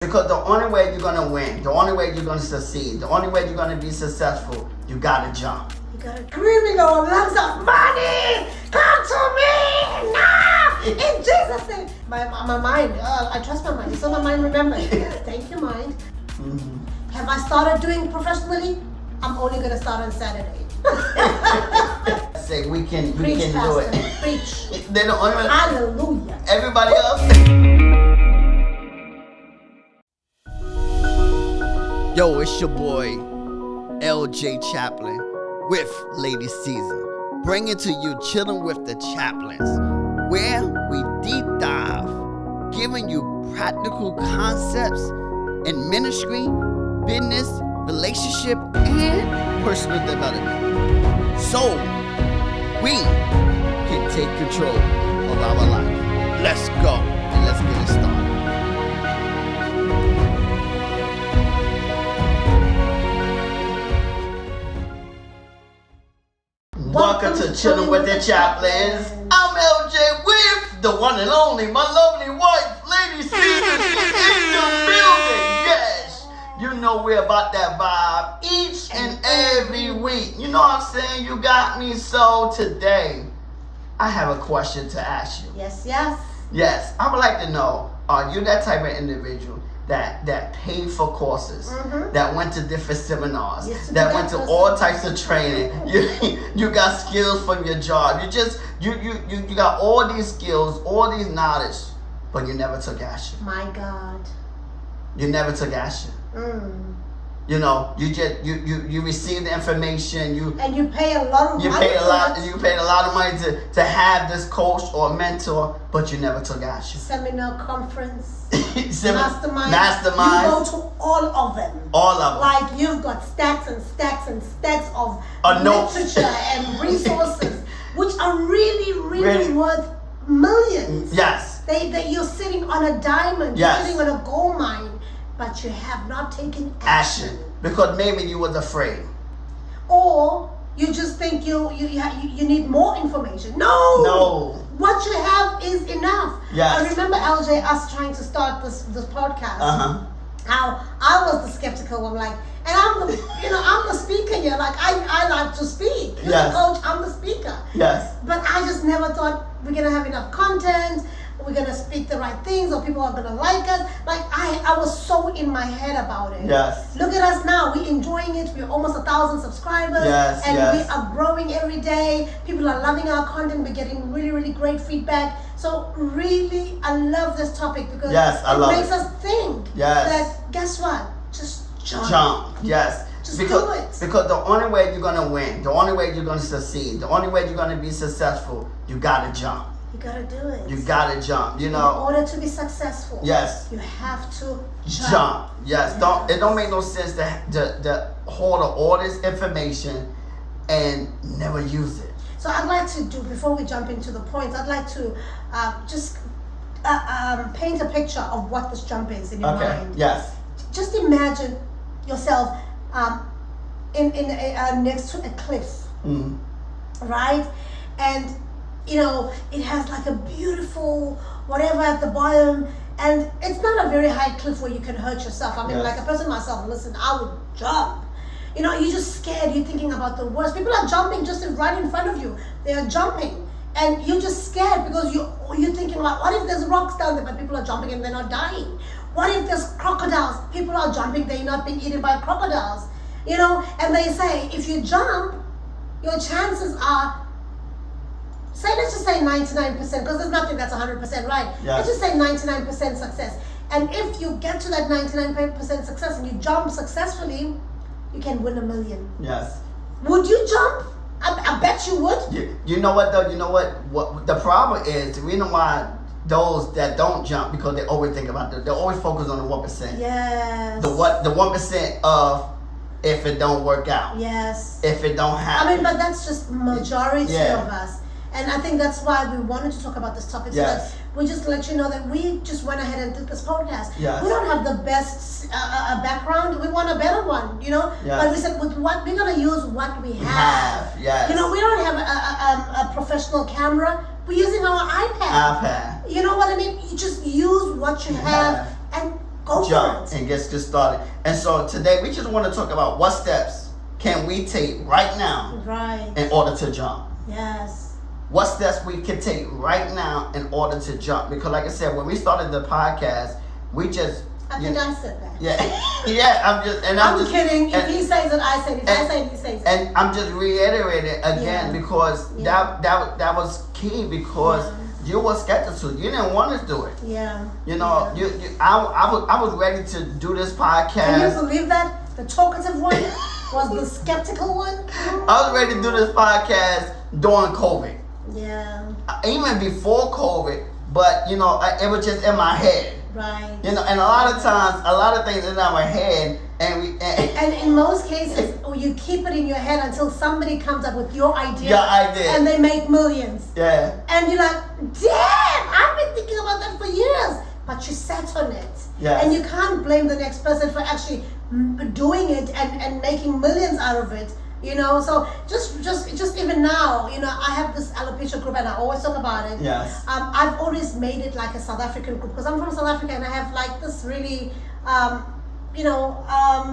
Because the only way you're gonna win, the only way you're gonna succeed, the only way you're gonna be successful, you gotta jump. You gotta screaming our lungs out, money, come to me now, in Jesus' name. My mind, I trust my mind. So my mind remembers. Thank you, mind. Mm-hmm. Have I started doing professionally? I'm only gonna start on Saturday. Say we can Preach, do Pastor. it. Preach. They're the only one. Hallelujah. Everybody else. Yo, it's your boy, LJ Chaplin, with Lady Season, bringing to you Chilling with the Chaplins, where we deep dive, giving you practical concepts in ministry, business, relationship, and personal development. So, we can take control of our life. Let's go, and let's get it started. Welcome to Chilling with the Chaplins. I'm LJ with the one and only, my lovely wife, Lady Season, in the building. Yes, you know we're about that vibe each and every week. You know what I'm saying? You got me. So today, I have a question to ask you. Yes. Yes, I would like to know, are you that type of individual that paid for courses, that went to different seminars, that went to all types of training? You got skills from your job. You got all these skills, all these knowledge, but you never took action. My God. You never took action. You know, you receive the information, you pay a lot of money. You paid a lot of money to have this coach or mentor, but you never took action. Seminar, conference, mastermind. You go to all of them. All of them. Like you've got stacks and stacks and stacks of notes. literature and resources, which are really worth millions. Yes. That you're sitting on a diamond. Yes. You're sitting on a gold mine. But you have not taken action because maybe you was afraid, or you just think you need more information. No. What you have is enough. Yes. I remember LJ us trying to start this podcast. How I was the skeptical. I'm like, and I'm the speaker here. Like I like to speak. You're the coach. I'm the speaker. Yes. But I just never thought we're gonna have enough content. We're gonna speak the right things, or people are gonna like us. Like I was so in my head about it. Yes. Look at us now. We're enjoying it. We're almost 1,000 subscribers. Yes. And we are growing every day. People are loving our content. We're getting really great feedback. So really, I love this topic because it makes us think that guess what? Just jump. Yes. Just do it. Because the only way you're gonna win, the only way you're gonna succeed, the only way you're gonna be successful, you gotta jump. You gotta do it. You gotta jump. You know. In order to be successful. Yes. You have to jump. Yes. It don't make no sense to hold all this information and never use it. So I'd like to do, before we jump into the points, I'd like to just paint a picture of what this jump is in your mind. Yes. Just imagine yourself in next to a cliff, right? And it has like a beautiful whatever at the bottom, and it's not a very high cliff where you can hurt yourself. I mean, like a person myself, listen, I would jump. You're just scared. You're thinking about the worst. People are jumping just right in front of you. They are jumping, and you're just scared because you're thinking about, what if there's rocks down there, but people are jumping and they're not dying? What if there's crocodiles? People are jumping, they're not being eaten by crocodiles. And they say if you jump, your chances are, let's just say 99%, because there's nothing that's 100% right. Yes. Let's just say 99% success. And if you get to that 99% success and you jump successfully, you can win $1 million. Yes. Would you jump? I bet you would. You know what though? You know what the problem is? The reason why those that don't jump, because they always think about they always focus on the 1%. Yes. The 1% of if it don't work out. Yes. If it don't happen. I mean, but that's just majority of us. And I think that's why we wanted to talk about this topic. So that we just let you know that we just went ahead and did this podcast. Yes. We don't have the best background. We want a better one, Yes. But we said with what we're gonna use what we have. Yes. We don't have a professional camera. We're using our iPad. You know what I mean? You just use what you have and Go jump for it. and get started. And so today we just want to talk about what steps can we take right now in order to jump. Yes. What steps we can take right now in order to jump. Because like I said, when we started the podcast, we just... I think I said that. Yeah. I'm just kidding. If he says it, I say it. If I say it, he says it. And I'm just reiterating again because that was key because you were skeptical. You didn't want to do it. Yeah. You know, I was ready to do this podcast. Can you believe that? The talkative one was the skeptical one. I was ready to do this podcast during COVID. Yeah. Even before COVID, but you know, it was just in my head. Right. You know, and a lot of times, a lot of things in our head, and in most cases, you keep it in your head until somebody comes up with your idea. Your idea. And they make millions. Yeah. And you're like, damn, I've been thinking about that for years. But you sat on it. Yes. And you can't blame the next person for actually doing it and making millions out of it. You know, so just even now, you know, I have this alopecia group and I always talk about it. Yes. I've always made it like a South African group because I'm from South Africa and I have like this really, you know, I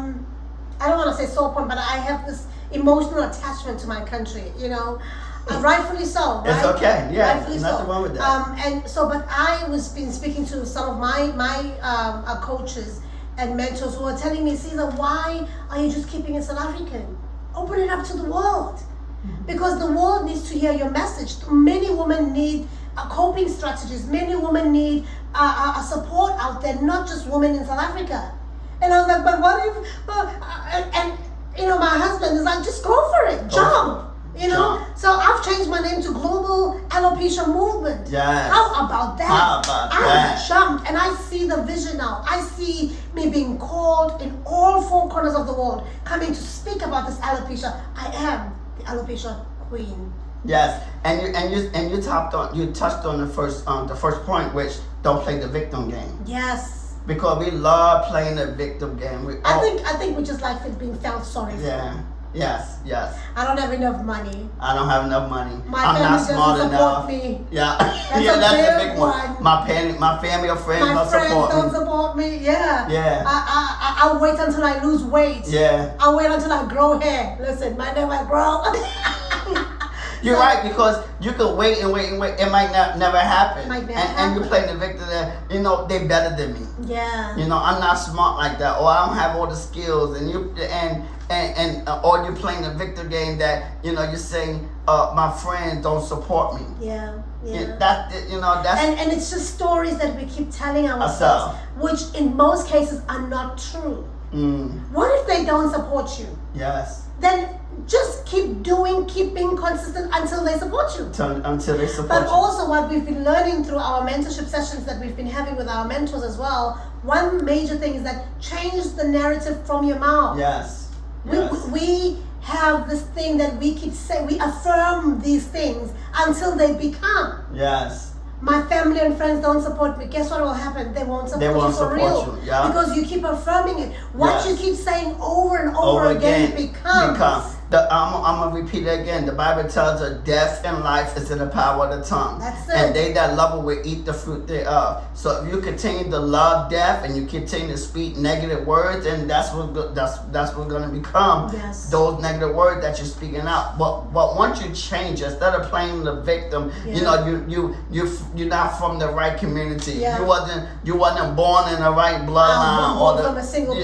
don't want to say sore point, but I have this emotional attachment to my country, you know. Rightfully so, right? It's okay, yeah. Rightfully nothing so. wrong with that. And so, but I was been speaking to some of my coaches and mentors who are telling me, Caesar, why are you just keeping it South African? Open it up to the world, because the world needs to hear your message. Many women need coping strategies. Many women need a support out there, not just women in South Africa. And I was like, but what if? And you know, my husband is like, just go for it, jump. You know, so I've changed my name to Global Alopecia Movement. Yes. How about that? How about that? I jumped and I see the vision now. I see me being called in all four corners of the world, coming to speak about this alopecia. I am the alopecia queen. Yes, and you touched on the first point, which don't play the victim game. Yes. Because we love playing the victim game. I think we just like it being felt sorry for. Yeah. Yes. I don't have enough money. I don't have enough money. My I'm family not smart doesn't enough. support me. Yeah, That's a big one. My family or friends My don't friends support don't me. support me. Yeah. Yeah. I'll wait until I lose weight. Yeah. I'll wait until I grow hair. Listen, my never grow. You're right, because you could wait and wait and wait. It might never happen. And you play the victim there. You know, they better than me. Yeah. You know, I'm not smart like that, or I don't have all the skills, and or you're playing the victim game that, you know, you're saying my friends don't support me. Yeah. That's it's just stories that we keep telling ourselves, which in most cases are not true. What if they don't support you? Yes. Then just keep being consistent until they support you. Until they support you. But also what we've been learning through our mentorship sessions that we've been having with our mentors as well, one major thing is that change the narrative from your mouth. Yes. We have this thing that we keep saying, we affirm these things until they become. Yes. My family and friends don't support me. Guess what will happen? They won't support you for real. Yeah. Because you keep affirming it. What you keep saying over and over again becomes. I'm going to repeat it again. The Bible tells us death and life is in the power of the tongue. That's it. And they that love it will eat the fruit thereof. So if you continue to love death and you continue to speak negative words, then that's what's going to become. Yes. Those negative words that you're speaking out. But once you change, instead of playing the victim, you know, you're not from the right community. Yeah. You wasn't born in the right bloodline or from a single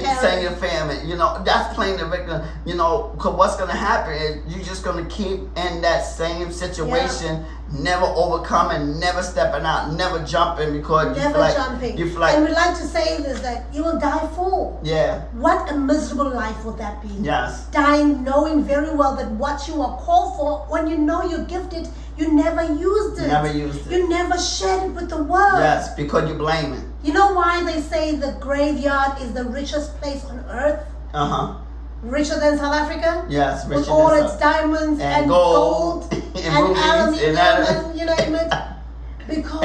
family. You know, that's playing the victim. You know, because what's going to happen is you're just going to keep in that same situation, never overcoming, never stepping out, never jumping, because you feel like, and we like to say this, that you will die full. Yeah. What a miserable life would that be? Yes. Dying knowing very well that what you are called for, when you know you're gifted, you never used it. You never shared it with the world. Yes, because you blame it. You know why they say the graveyard is the richest place on earth? Richer than South Africa? Yes, richer with all its diamonds and gold and aluminium and you name it. Because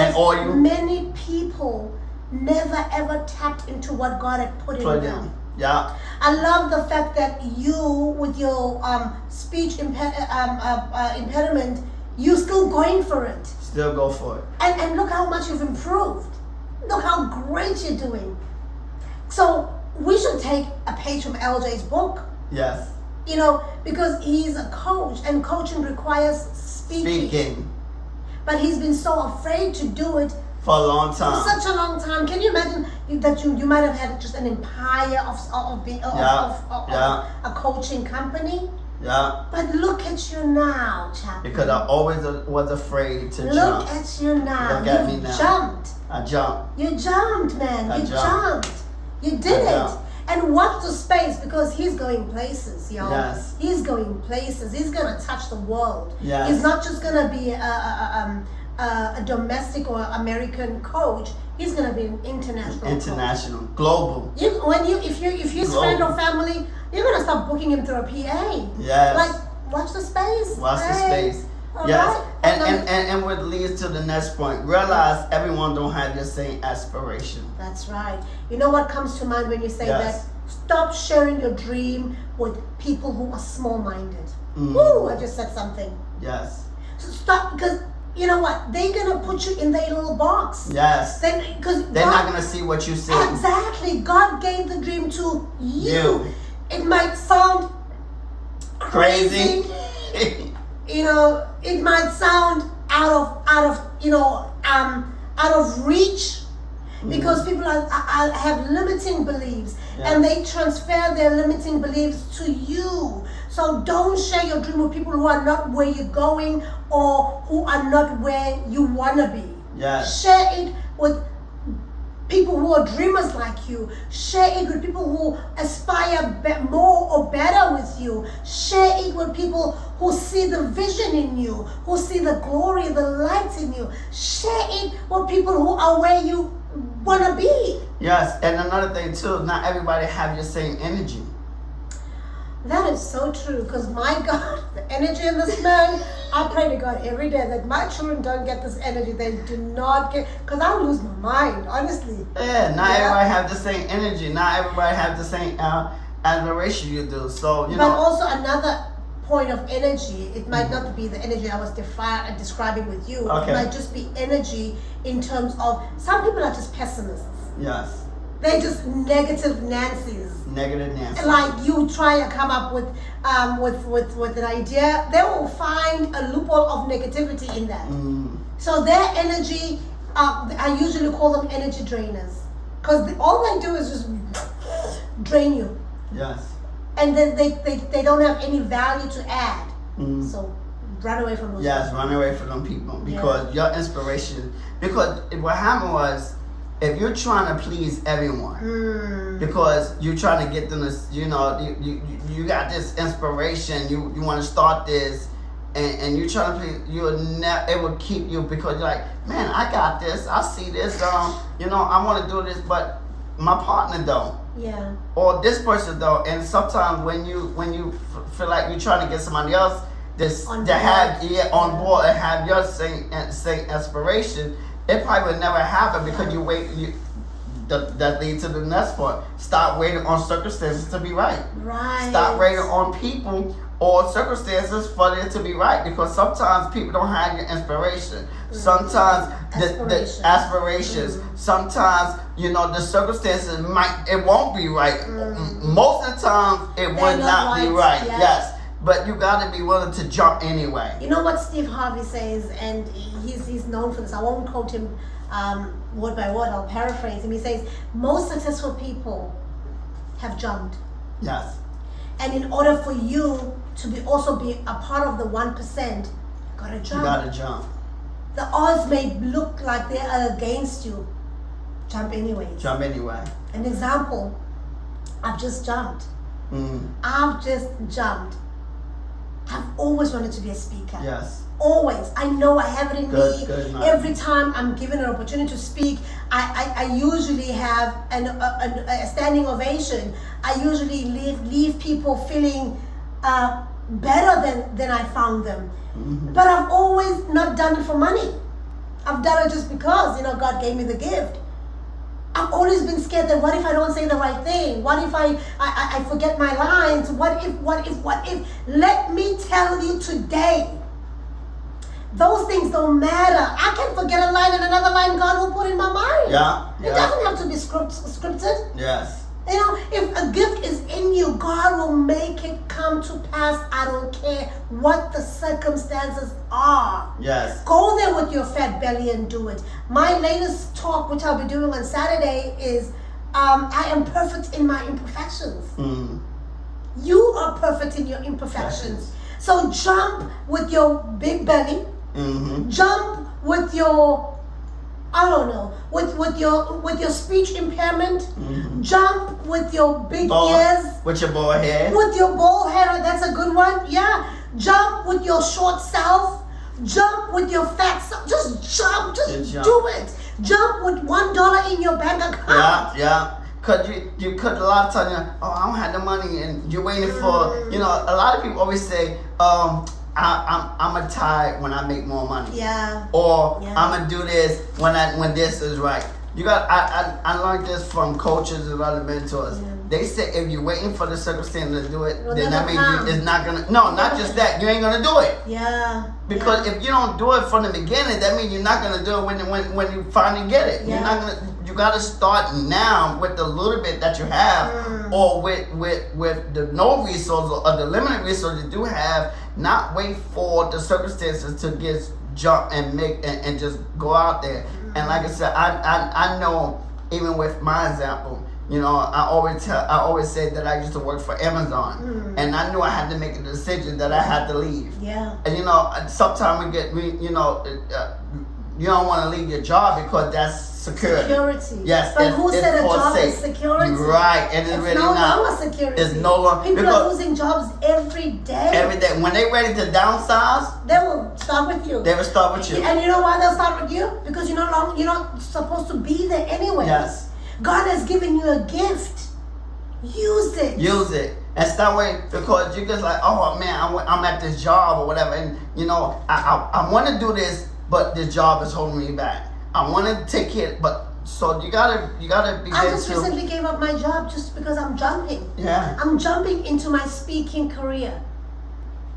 many people never ever tapped into what God had put in them. Yeah. I love the fact that you, with your speech impediment, you're still going for it. Still go for it. And look how much you've improved. Look how great you're doing. So we should take a page from LJ's book. Yes. Because he's a coach, and coaching requires speaking. But he's been so afraid to do it for a long time. For such a long time. Can you imagine that you might have had just an empire of being a coaching company? Yeah. But look at you now, Chaplin. Because I always was afraid to jump. Look at you now. Look at me now. Jumped. I jumped. You jumped, man. You jumped. You did it. And watch the space, because he's going places, y'all. Yes. He's going places. He's gonna touch the world. Yes. He's not just gonna be a domestic or American coach. He's gonna be an international coach. Global. If you're his friend or family, you're gonna start booking him through a PA. Yes. Like, watch the space. Watch the space. All yes. right? And what leads to the next point. Realize everyone don't have the same aspiration. That's right. You know what comes to mind when you say that? Stop sharing your dream with people who are small-minded. Woo! I just said something. Yes. So stop, because you know what? They're gonna put you in their little box. Yes. Because they're not gonna see what you see. Exactly. God gave the dream to you. It might sound crazy. It might sound out of reach, because people have limiting beliefs, and they transfer their limiting beliefs to you. So don't share your dream with people who are not where you're going, or who are not where you want to be. Yes. Share it with people who are dreamers like you. Share it with people who aspire more or better with you. Share it with people who see the vision in you, who see the glory, the light in you. Share it with people who are where you want to be. Yes, and another thing too, not everybody have your same energy. That is so true, because my God, the energy in this man, I pray to God every day that my children don't get this energy. They do not get, because I lose my mind, honestly. Yeah, not everybody have the same energy. Not everybody have the same admiration you do. So, But also another point of energy, it might not be the energy I was describing with you. Okay. It might just be energy in terms of, some people are just pessimists. Yes. They're just negative Nancy's. Negative Nancy. Like, you try to come up with an idea, they will find a loophole of negativity in that. So their energy, I usually call them energy drainers, because all they do is just drain you. Yes. And then they don't have any value to add. So run away from those people. Run away from them people, because your inspiration. Because what happened was, if you're trying to please everyone, because you're trying to get them to, you got this inspiration, you want to start this, and you're trying to please, it will keep you, because you're like, man, I got this, I see this, I want to do this, but my partner don't. Yeah. Or this person don't. And sometimes when you feel like you're trying to get somebody else on board and have your same inspiration, it probably would never happen, because that leads to the next point. Stop waiting on circumstances to be right. Right. Stop waiting on people or circumstances for it to be right, because sometimes people don't have your inspiration. Sometimes the aspirations. Sometimes the circumstances it won't be right. Most of the time it would not be right. Yes. But you gotta be willing to jump anyway. You know what Steve Harvey says, and he's known for this. I won't quote him word by word. I'll paraphrase him. He says, most successful people have jumped. Yes. And in order for you to also be a part of the 1%, you gotta jump. You gotta jump. The odds may look like they are against you. Jump anyway. Jump anyway. An example, I've just jumped. I've just jumped. I've always wanted to be a speaker. Yes. Always. I know I have it in me. Good, every time I'm given an opportunity to speak, I usually have a standing ovation. I usually leave people feeling better than I found them. But I've always not done it for money. I've done it just because, God gave me the gift. I've always been scared that what if I don't say the right thing? What if I forget my lines? What if? Let me tell you today, those things don't matter. I can forget a line and another line God will put in my mind. Yeah. It doesn't have to be scripted. Yes. You know, if a gift is in you, God will make it come to pass. I don't care what the circumstances are. Yes. Go there with your fat belly and do it. My latest talk, which I'll be doing on Saturday, is I am perfect in my imperfections. Mm. You are perfect in your imperfections. So jump with your big belly. Mm-hmm. Jump with your, I don't know, with your speech impairment. Mm-hmm. Jump with your big ears. With your bald head. With your bald head, that's a good one. Yeah. Jump with your short self. Jump with your fat self. Just jump. Just do it. Jump with $1 in your bank account. Yeah. Cause you could a lot of times, I don't have the money, and you're waiting for, a lot of people always say, I'm a tie when I make more money. Yeah. Or I'm gonna do this when this is right. You got I learned this from coaches and other mentors. Yeah. They say if you're waiting for the circumstance to do it, It'll then that never means come. it's not gonna. No, not just that. You ain't gonna do it. Yeah. Because if you don't do it from the beginning, that means you're not gonna do it when you finally get it. Yeah. You're not gonna. You gotta start now with the little bit that you have, or with the no resources or the limited resources you do have. Not wait for the circumstances to just jump and make and just go out there. And like I said, I know even with my example. I always say that I used to work for Amazon, and I knew I had to make a decision that I had to leave. Yeah. And sometimes you don't want to leave your job because that's security. Yes. But who said a job safe. is security? Right, and it's really no not. longer security. It's no longer. People are losing jobs every day. Every day. When they're ready to downsize, they will start with you. They will start with you. And you know why they'll start with you? Because you're not supposed to be there anyway. Yes. God has given you a gift. Use it. Use it. And stop waiting because you're just like, oh man, I'm at this job or whatever, and I want to do this, but this job is holding me back. I want to take it, but so you gotta begin to. I just recently gave up my job just because I'm jumping. Yeah. I'm jumping into my speaking career.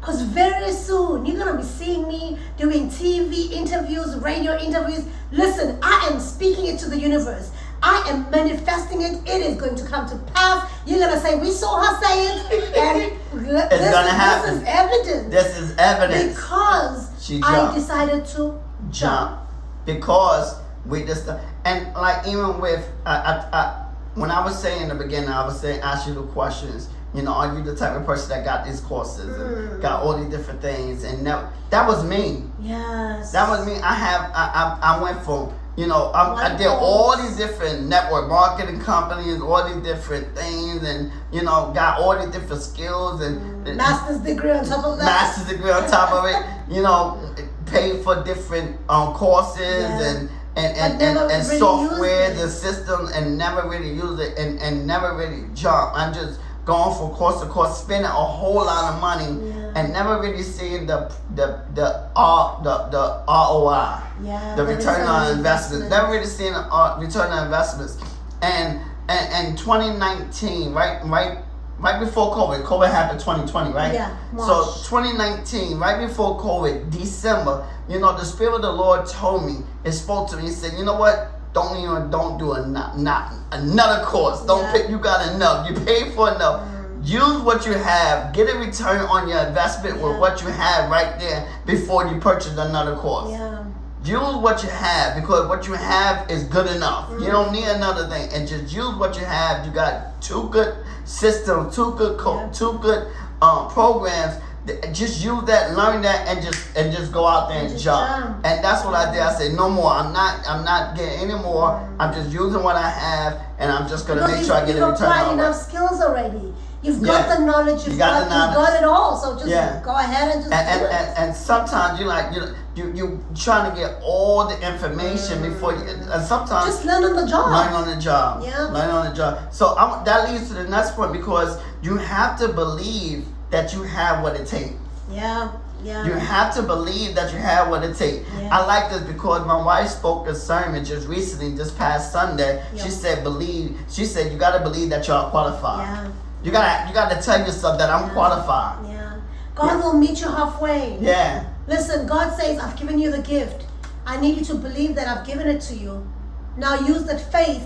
Because very soon you're going to be seeing me doing TV interviews, radio interviews. Listen, I am speaking it to the universe. I am manifesting it. It is going to come to pass. You're going to say, we saw her say it. And it's going to happen. This is evidence. This is evidence. Because I decided to jump. Because we just, and like even with, when I was saying in the beginning, I was saying, ask you the questions. Are you the type of person that got these courses and got all these different things? And that was me. Yes. That was me. I went from, I did all these different network marketing companies, all these different things, and, got all these different skills and master's degree on top of that. Master's degree on top of it, paid for different courses and software, the system, and never really use it and never really jump. I'm just going from course to course, spending a whole lot of money and never really seeing the ROI, the return on investment. Never really seeing the return on investments. And 2019, right before COVID happened 2020, right? Yeah. March. So 2019, right before COVID, December, the Spirit of the Lord told me, it spoke to me, he said, you know what? Don't do another course. You got enough. You paid for enough. Use what you have. Get a return on your investment with what you have right there before you purchase another course. Yeah. Use what you have because what you have is good enough. You don't need another thing. And just use what you have. You got two good systems, two good programs. Just use that, learn that, and just go out there and jump. And that's what I did. I said, no more. I'm not getting any more. I'm just using what I have, and I'm just gonna make sure I get a return on it. You've applied enough skills already. You've got the knowledge. You've got it all. So just go ahead and just do it. And sometimes you trying to get all the information before you. And sometimes just learn on the job. Learn on the job. Yeah. Learn on the job. So that leads to the next point because you have to believe that you have what it takes. Yeah. You have to believe that you have what it takes. Yeah. I like this because my wife spoke a sermon just recently, this past Sunday. Yeah. She said, you got to believe that you're qualified. Yeah. You got to tell yourself that I'm qualified. Yeah. God will meet you halfway. Yeah. Listen, God says, I've given you the gift. I need you to believe that I've given it to you. Now use that faith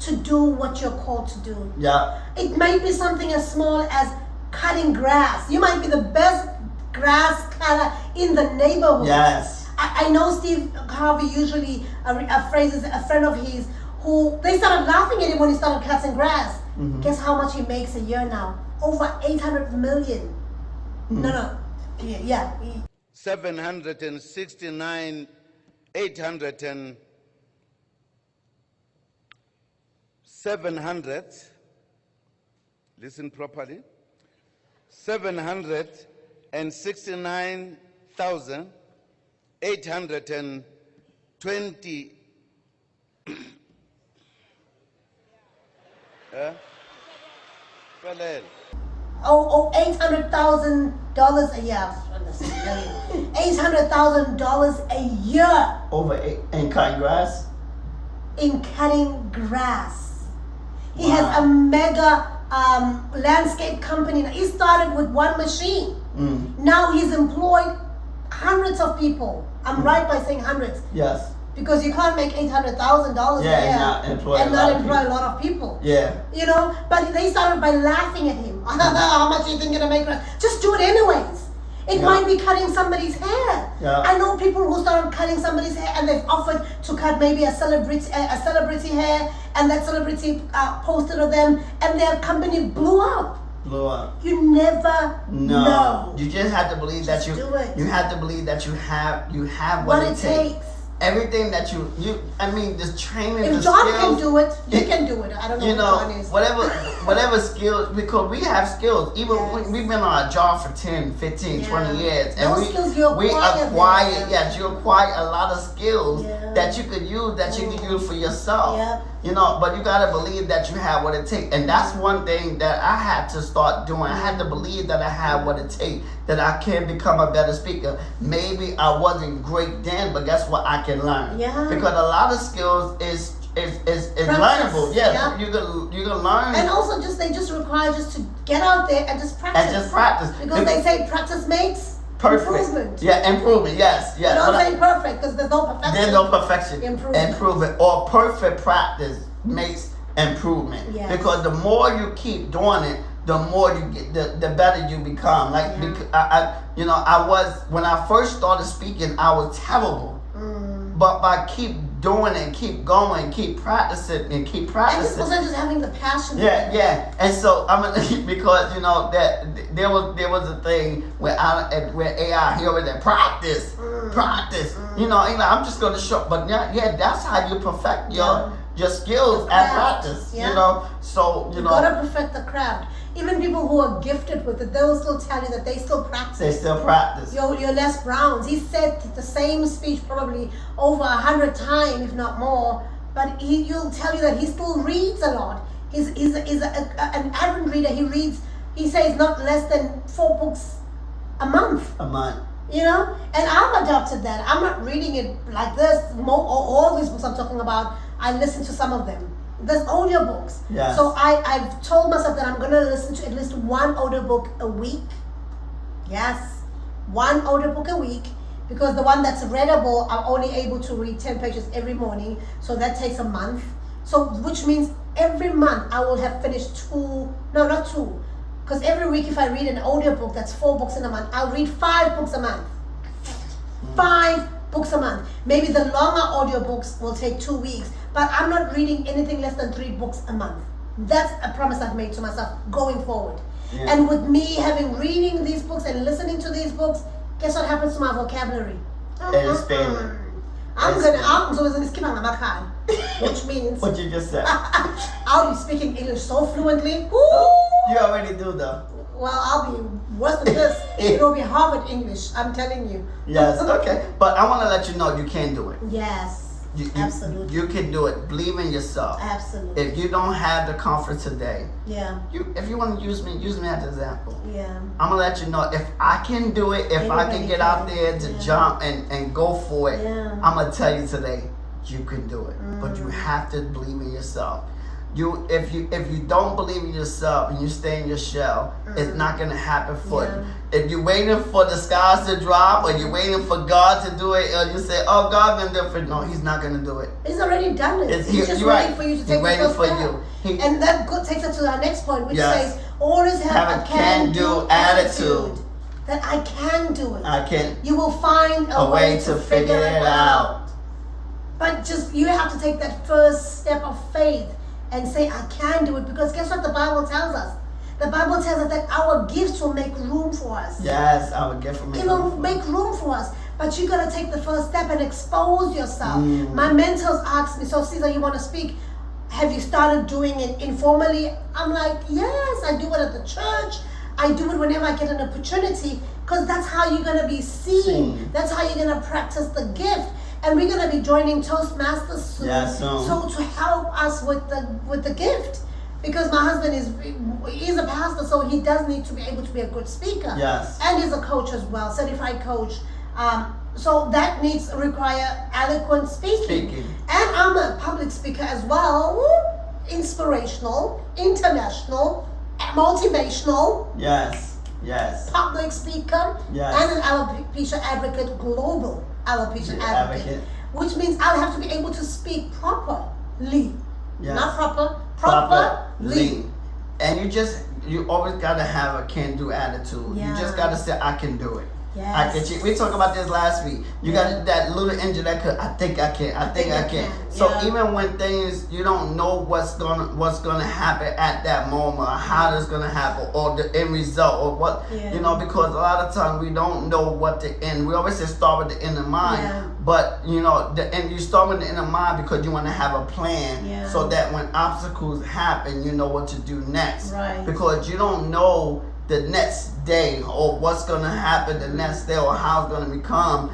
to do what you're called to do. Yeah. It might be something as small as cutting grass. You might be the best grass cutter in the neighborhood. Yes. I know Steve Harvey usually phrases a friend of his who they started laughing at him when he started cutting grass. Mm-hmm. Guess how much he makes a year now? Over 800 million. Mm-hmm. No. Yeah. 769, 700, listen properly, 769,820 $800,000 a year. $800,000 a year In cutting grass? in cutting grass. He has a mega landscape company. He started with one machine. Now he's employed hundreds of people. I'm right by saying hundreds. Yes. Because you can't make $800,000 a year and not employ and not employ a lot of people. Yeah. You know, but they started by laughing at him. How much you think you're gonna make? Just do it anyways. It might be cutting somebody's hair. Yeah. I know people who started cutting somebody's hair and they've offered to cut maybe a celebrity hair, and that celebrity posted of them, and their company blew up. You never know. You just have to believe Just that do it. you have to believe that you have what it takes. Everything that I mean, just training. If the John skills, can do it, you can do it. I don't know you what know, John is. whatever skills, because we have skills. Even Yes. we've been on a job for 10, 15, 20 years. And Those skills you acquire there. yes, you acquire a lot of skills Yeah. that you could use, you can use for yourself. Yeah. You know, but you gotta believe that you have what it takes. And that's one thing that I had to start doing. I had to believe that I have what it takes, that I can become a better speaker. Maybe I wasn't great then, but guess what? I can learn. Yeah. Because a lot of skills is Practice. learnable. Yes, Yeah. you can learn And also they just require just to get out there and just practice. and just practice. Because they say practice makes perfect. improvement. Yeah, improvement. Yes, yes. Don't But say perfect because there's no perfection. there's no perfection. Improvement. Improvement or perfect practice makes improvement. Yes. Because the more you keep doing it, the more you get, the better you become. Like when I first started speaking, I was terrible. But by keep doing it, keep going, keep practicing. And just also just having the passion. Yeah. And so because that there was a thing where AI he always said practice. I'm just gonna show, but that's how you perfect your skills at practice. Yeah. So You gotta perfect the craft. Even people who are gifted with it, they will still tell you that they still practice. they still practice. Your Les Browns, he said the same speech probably over 100 times, if not more. But he'll tell you that he still reads a lot. He's an avid reader. He says not less than 4 books a month. You know, and I've adopted that. I'm not reading it like this. All these books I'm talking about, I listen to some of them. There's audiobooks. Yes. So I've told myself that I'm gonna listen to at least one audiobook a week. Yes, one audiobook a week, because the one that's readable, I'm only able to read 10 pages every morning. So that takes a month. So which means every month I will have finished not two. Because every week if I read an audiobook, that's 4 books in a month. I'll read 5 books a month. 5 books a month. Maybe the longer audiobooks will take 2 weeks, but I'm not reading anything less than 3 books a month. That's a promise I've made to myself going forward. Yeah. And with me reading these books and listening to these books, guess what happens to my vocabulary? Expanding. Which means What you just said. I'll be speaking English so fluently. You already do though. Well, I'll be worse than this. It'll be Harvard English, I'm telling you. Yes, okay. But I want to let you know you can do it. Yes, absolutely. You can do it. Believe in yourself. Absolutely. If you don't have the confidence today, Yeah. if you want to use me as an example. Yeah. I'm gonna let you know if I can do it, if I can get out there to jump and go for it. Yeah. I'm gonna tell you today, you can do it. But you have to believe in yourself. if you don't believe in yourself and you stay in your shell, it's not gonna happen for you. If you're waiting for the skies to drop, or you're waiting for God to do it, or you say, "Oh, God gonna do it," no, He's not gonna do it. He's already done it. He's just waiting for you to take the first step. And that takes us to our next point, which says, always have a can-do attitude. That I can do it. I can. You will find a way to figure it out. But just you have to take that first step of faith and say, I can do it. Because guess what the Bible tells us? The Bible tells us that our gifts will make room for us. Yes, our gift will make room. It will make room for us. But you got to take the first step and expose yourself. My mentors asked me, so Caesar, you want to speak? Have you started doing it informally? I'm like, yes, I do it at the church. I do it whenever I get an opportunity, because that's how you're going to be seen. That's how you're going to practice the gift. And we're going to be joining Toastmasters soon. Yes, so to help us with the gift. Because my husband is a pastor, so he does need to be able to be a good speaker. Yes. And he's a coach as well, certified coach. So that require eloquent speaking. And I'm a public speaker as well. Inspirational, international, motivational. Yes. Public speaker. Yes. And an alopecia advocate, global alopecia advocate. Which means I'll have to be able to speak properly. Yes. Not properly. And you always gotta have a can-do attitude. You just gotta say, I can do it. Yes. We talked about this last week. You got that little engine that could. I think I can. So even when things you don't know what's gonna happen at that moment, or how it's gonna happen, or the end result, or what because a lot of times we don't know what the end. We always say start with the end in mind, but the end. You start with the end in mind because you want to have a plan, so that when obstacles happen, you know what to do next. Right. Because you don't know the next day or what's going to happen the next day or how it's going to become,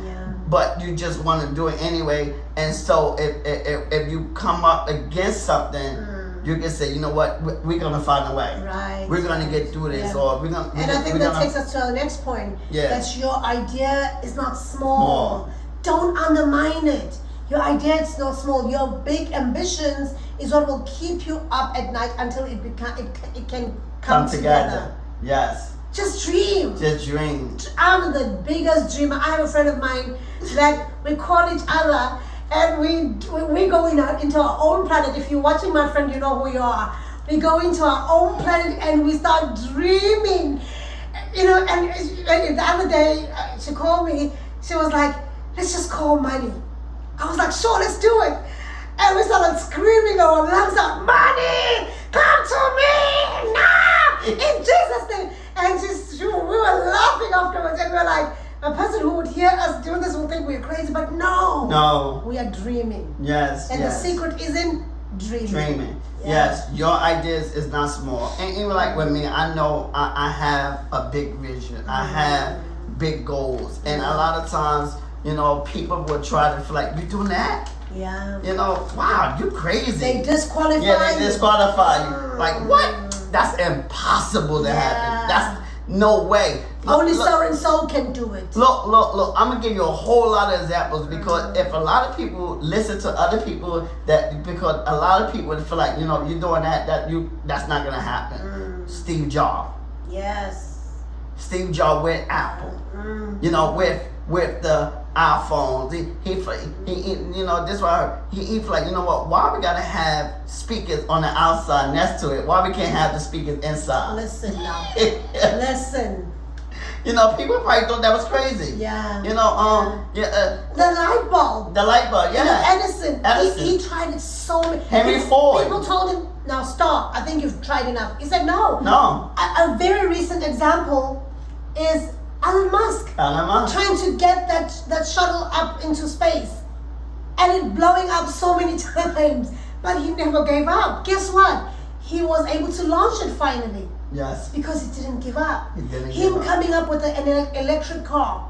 but you just want to do it anyway. And so if you come up against something, you can say, you know what, we're going to find a way. Right. We're going to get through this, or we're going. And I think that takes us to our next point. That your idea is not small. Don't undermine it. Your idea is not small. Your big ambitions is what will keep you up at night until it can come together. Yes. Just dream. I'm the biggest dreamer. I have a friend of mine that we call each other and we go into our own planet. If you're watching my friend, you know who you are. We go into our own planet and we start dreaming. And the other day she called me. She was like, let's just call money. I was like, sure, let's do it. And we started screaming our lungs out, money, come to me now, in Jesus' name. And we were laughing afterwards, and we were like, a person who would hear us doing this would think we're crazy, but no, we are dreaming. Yes. And the secret is in dreaming. Yes, your ideas is not small. And even like with me, I know I have a big vision. I have big goals, and a lot of times, people will try to feel like, you doing that? Yeah. Wow, you crazy. They disqualify you. Yeah, they disqualify you. Like, what? That's impossible to happen. That's no way. Only so and so can do it. Look. I'm going to give you a whole lot of examples, because if a lot of people listen to other people, because a lot of people feel like, you're doing that's not going to happen. Steve Jobs. Yes. Steve Jobs with Apple. With the iPhones, he this why he like, why we gotta have speakers on the outside next to it? Why we can't have the speakers inside? Listen now. Listen. People probably thought that was crazy. Yeah. The light bulb. The light bulb, yeah. Edison. He tried it so many. Henry Ford. People told him, now stop. I think you've tried enough. He said no. A very recent example is Elon Musk trying to get that shuttle up into space, and it blowing up so many times, but he never gave up. Guess what? He was able to launch it finally. Yes. Because he didn't give up. Him coming up with an electric car,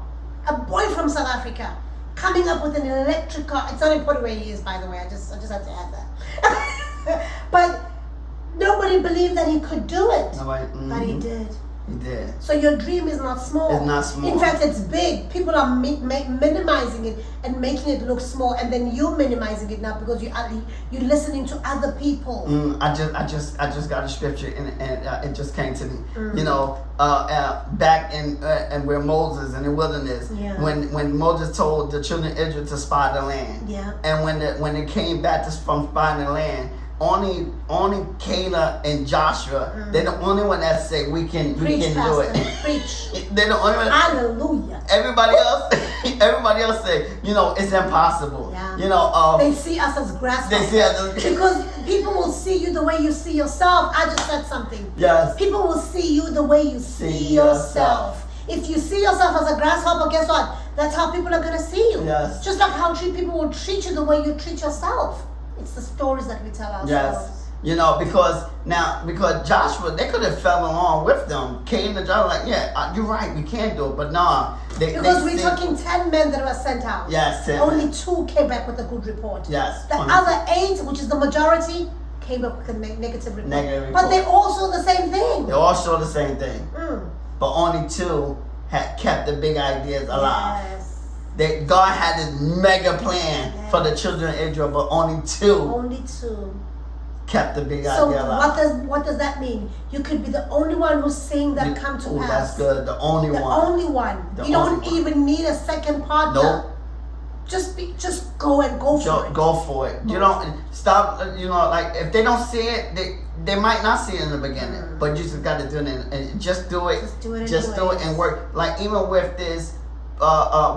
a boy from South Africa coming up with an electric car. It's not important where he is, by the way. I just have to add that. But nobody believed that he could do it. Nobody. But he did. He did. So your dream is not small. It's not small. In fact, it's big. People are minimizing it and making it look small, and then you're minimizing it now because you're listening to other people. I just got a scripture and it just came to me. You know, back in where Moses in the wilderness, when Moses told the children of Israel to spy the land, and when they came back from spying the land. Only Caleb and Joshua, they're the only one that say we can do it. Preach. They're the only one. Hallelujah. Everybody else say, you know, it's impossible. Yeah. You know, they see us as grasshoppers. They see us as because people will see you the way you see yourself. I just said something. Yes. People will see you the way you see yourself. If you see yourself as a grasshopper, guess what? That's how people are gonna see you. Yes. Just like how people will treat you the way you treat yourself. It's the stories that we tell ourselves. Yes. You know, because Joshua, they could have fell along with them. Cain and Joshua, like, you're right, we can't do it, but nah. Because we're talking 10 men that were sent out. Yes, 10 Only men. 2 came back with a good report. Yes. The other 8, which is the majority, came up with a negative report. Negative report. But they all saw the same thing. They all saw the same thing. But only 2 had kept the big ideas alive. Yes. God had this mega plan for the children of Israel, but only 2 kept the big idea alive. So what does that mean? You could be the only one who's seeing that come to pass. That's good. The only one. Only one. You don't even need a second partner. Nope. Just go and go for it. Go for it. You don't stop. You know, like if they don't see it, they might not see it in the beginning. But you just got to do it and just do it. Just do it and work. Like even with this.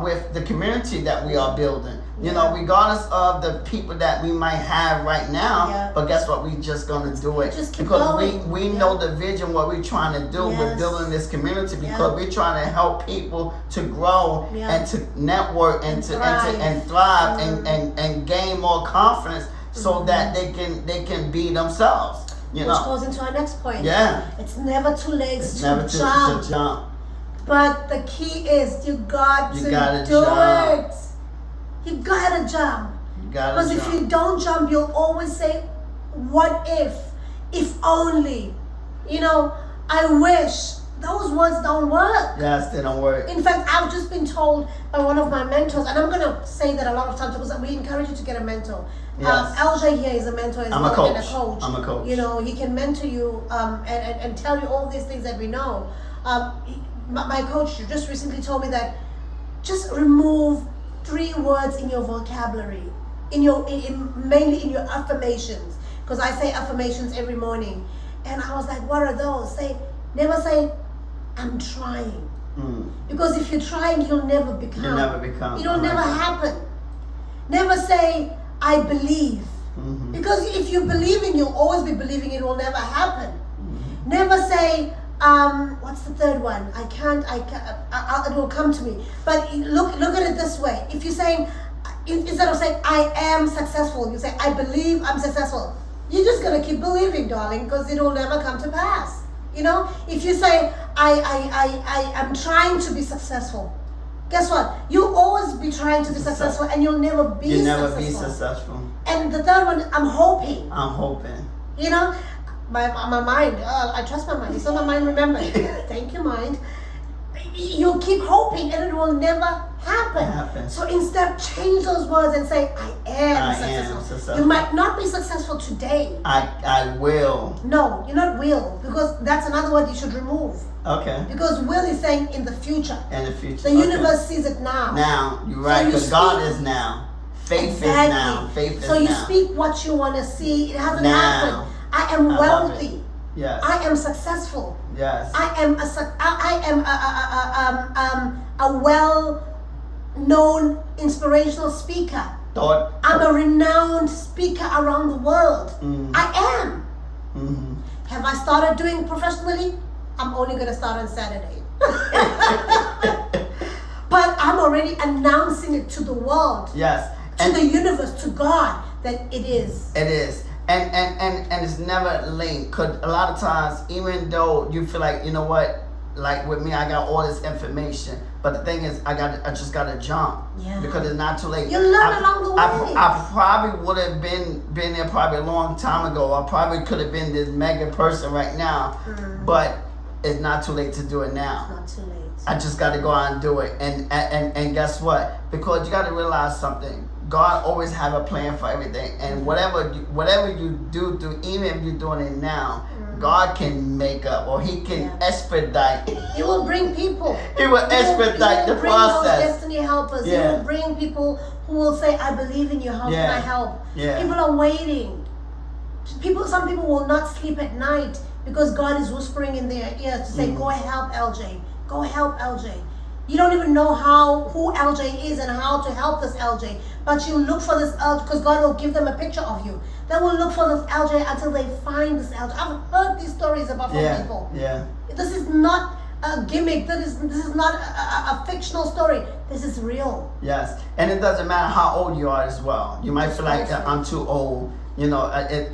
With the community that we are building, you know, regardless of the people that we might have right now, but guess what? We just gonna do it because we know the vision, what we're trying to do with building this community, because we're trying to help people to grow and to network and thrive and gain more confidence so that they can be themselves. Which goes into our next point. Yeah, it's never too late to jump. But the key is you got to do it. You gotta jump. Because if you don't jump, you'll always say, what if only. You know, I wish. Those words don't work. Yes, they don't work. In fact, I've just been told by one of my mentors, and I'm going to say that a lot of times because we encourage you to get a mentor. Yes. LJ here is a mentor as well and a coach. I'm a coach. You know, he can mentor you and tell you all these things that we know. My coach just recently told me that just remove 3 words in your vocabulary, mainly in your affirmations, because I say affirmations every morning, and I was like, what are those? Never say I'm trying, because if you're trying, you'll never become. It'll never happen. Never say I believe, because if you believe in, you'll always be believing. It will never happen. Never say what's the third one? I can't, it will come to me. But look at it this way. If you're saying, instead of saying, I am successful, you say, I believe I'm successful. You're just going to keep believing, darling, because it will never come to pass. You know, if you say, I am trying to be successful, guess what? You'll always be trying to be successful and you'll never be successful. And the third one, I'm hoping. You know, my mind, I trust my mind. So my mind remembers. Thank you, mind. You'll keep hoping and it will never happen. So instead, change those words and say, I am successful. You might not be successful today. I will. No, you're not will, because that's another word you should remove. Okay. Because will is saying in the future. The universe sees it now. Now, you're right, because God is now. Faith is now. So you speak what you want to see. It hasn't happened. I am wealthy. Yes. I am successful. Yes. I am a well-known inspirational speaker. I'm a renowned speaker around the world. I am. Have I started doing professionally? I'm only going to start on Saturday. But I'm already announcing it to the world. Yes. To the universe, to God, that it is. It is. And it's never late, because a lot of times, even though you feel like, you know what, like with me, I got all this information, but the thing is, I just gotta jump, because it's not too late. You learn along the way. I probably would have been there probably a long time ago. I probably could have been this mega person right now, but it's not too late to do it now. Not too late. I just got to go out and do it. And guess what? Because you got to realize something. God always have a plan for everything. And whatever you do, even if you're doing it now, God can make up, or He can expedite. He will bring people. He will expedite the bring process. Those destiny helpers. Yeah. He will bring people who will say, I believe in you. How can I help? Yeah. People are waiting. Some people will not sleep at night because God is whispering in their ears to say, go help LJ. Go help LJ. You don't even know who LJ is and how to help this LJ. But you look for this LJ because God will give them a picture of you. They will look for this LJ until they find this LJ. I've heard these stories about people. Yeah. This is not a gimmick. This is not a fictional story. This is real. Yes. And it doesn't matter how old you are as well. You might feel like I'm too old. You know,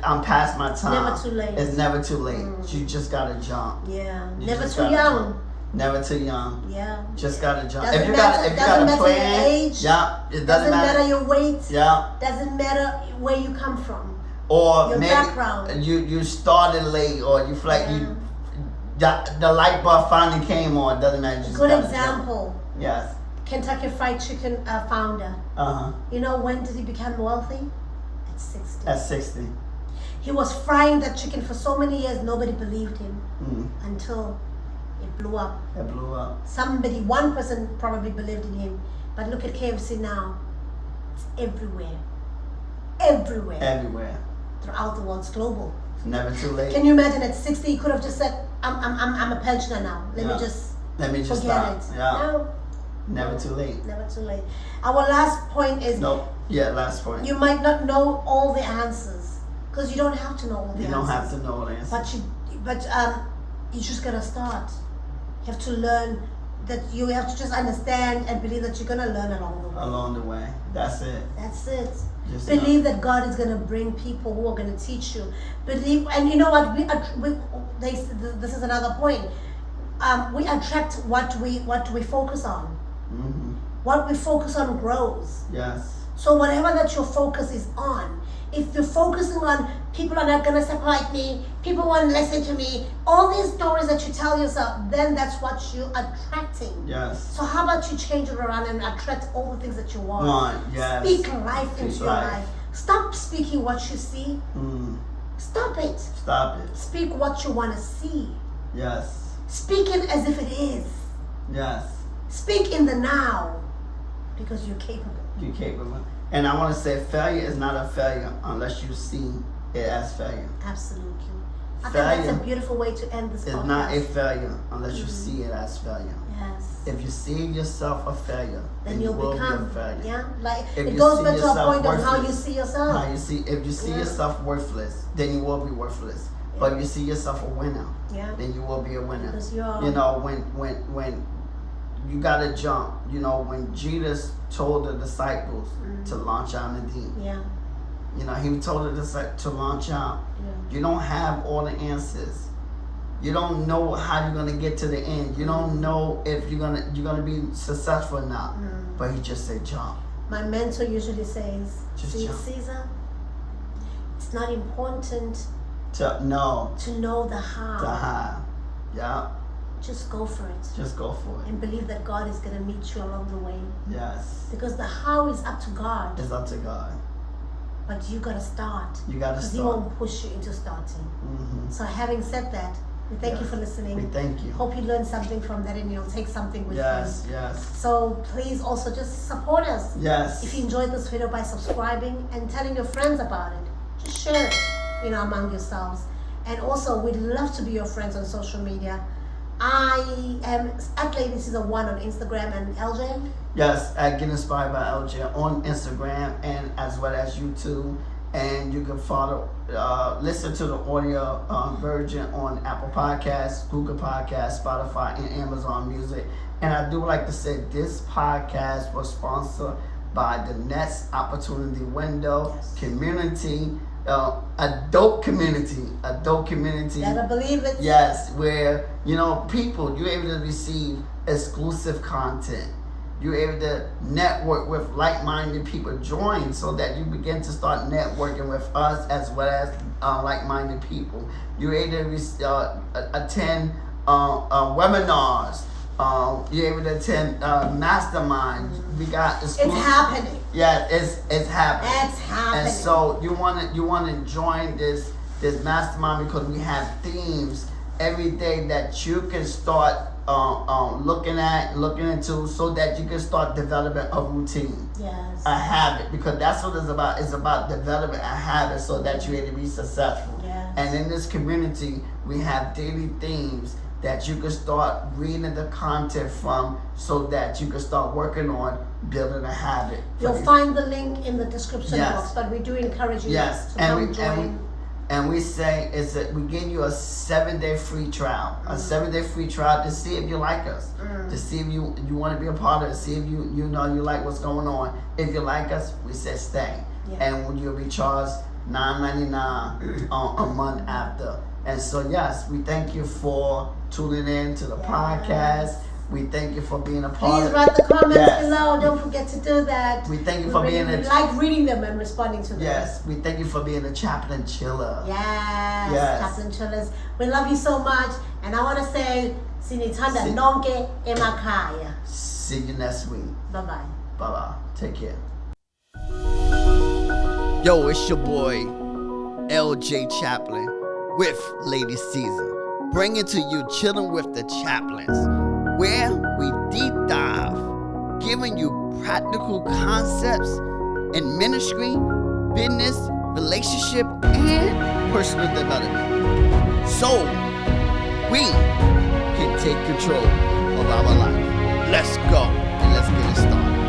I'm past my time. Never too late. It's never too late. You just gotta jump. Yeah. You Never just too gotta young. jump. Never too young. Yeah. Just gotta jump. Doesn't If you matter got a plan, your age. yeah, it Doesn't matter matter. your weight. Yeah. Doesn't matter where you come from. Or Your maybe background. you started late, or you feel like the light bulb finally came on. Doesn't matter. You just Good gotta example. jump. Yes. Kentucky Fried Chicken founder. You know when did he become wealthy? At 60. At 60. He was frying that chicken for so many years, nobody believed him until it blew up. It blew up. One person probably believed in him. But look at KFC now. It's everywhere. Everywhere. Everywhere. Throughout the world. It's global. It's never too late. Can you imagine at 60 he could have just said, I'm a pensioner now. Let me just forget stop. it. No. Never too late. Never too late. Our last point is last point. you might not know all the answers. Because you don't have to know all the answers. You don't have to know the answers. But you just gotta start. You have to learn that you have to just understand and believe that you're gonna learn along the way. That's it. That's it. Just believe that God is gonna bring people who are gonna teach you. Believe, and you know what? This is another point. We attract what we focus on. What we focus on grows. Yes. So whatever that your focus is on, if you're focusing on people are not going to support me, people won't listen to me, all these stories that you tell yourself, then that's what you're attracting. Yes. So how about you change it around and attract all the things that you want? Yes. Speak life into your life. Stop speaking what you see. Stop it. Stop it. Speak what you want to see. Yes. Speak it as if it is. Yes. Speak in the now because you're capable. You're capable. And I want to say failure is not a failure unless you see it as failure. Absolutely. I think Failure that's a beautiful way to end this podcast. It's not a failure unless you see it as failure. Yes. If you see yourself a failure, then you will become, be a failure. Yeah, like If it you goes see back to a yourself point of how you worthless, see yourself. If you see yourself worthless, then you will be worthless. Yeah. But if you see yourself a winner, then you will be a winner. Because you're, you know, when you gotta jump. You know, when Jesus told the disciples to launch out in the deep. Yeah. You know, he told the disciples to launch out. Yeah. You don't have all the answers. You don't know how you're gonna get to the end. You don't know if you're gonna be successful or not. But he just said jump. My mentor usually says, Just jump. Caesar, it's not important To know the how. the how. Yeah. Just go for it. Just go for it. And believe that God is going to meet you along the way. Yes. Because the how is up to God. It's up to God. But you got to start. You got to Because start. He won't push you into starting. So having said that, we thank you for listening. We thank you. Hope you learned something from that and you'll take something with you. Yes. So please also just support us. Yes. If you enjoyed this video by subscribing and telling your friends about it, just share it, among yourselves. And also, we'd love to be your friends on social media. I am at Lady Caesar 1 on Instagram and LJ. Yes, at Get Inspired by LJ on Instagram and as well as YouTube. And you can follow, listen to the audio version on Apple Podcasts, Google Podcasts, Spotify, and Amazon Music. And I do like to say this podcast was sponsored by the Next Opportunity Window Community, a dope community. Gotta believe it. Yes, where, people, you're able to receive exclusive content. You're able to network with like-minded people. Join so that you begin to start networking with us as well as like-minded people. You're able to attend webinars. You're able to attend mastermind. We got It's happening. Yeah, it's happening. It's happening. And so you wanna join this mastermind because we have themes every day that you can start looking into, so that you can start developing a routine, Yes. a habit, because that's what it's about. It's about developing a habit so that you're able to be successful. Yes. And in this community, we have daily themes that you can start reading the content from, so that you can start working on building a habit. You'll find the link in the description Yes. box, but we do encourage you Yes, to come join. and we say is that we give you a 7-day free trial, a 7-day free trial to see if you like us, to see if you want to be a part of it, see if you like what's going on. If you like us, we say stay, and you'll be charged $9.99 a month after. And so yes, we thank you for tuning in to the podcast. We thank you for being a part Please of it. write the comments Yes. below. Don't forget to do that. We thank you for being we a like reading them and responding to them. Yes, we thank you for being a Chaplin chiller. Yes, Yes. Chaplin Chillers. We love you so much. And I want to say, Sinitanda Nonke Emakaya. See you next week. Bye-bye. Bye bye. Take care. Yo, it's your boy, LJ Chaplin, with Lady Caesar, bringing to you Chilling with the Chaplins, where we deep dive, giving you practical concepts in ministry, business, relationship, and personal development, so we can take control of our life. Let's go and let's get it started.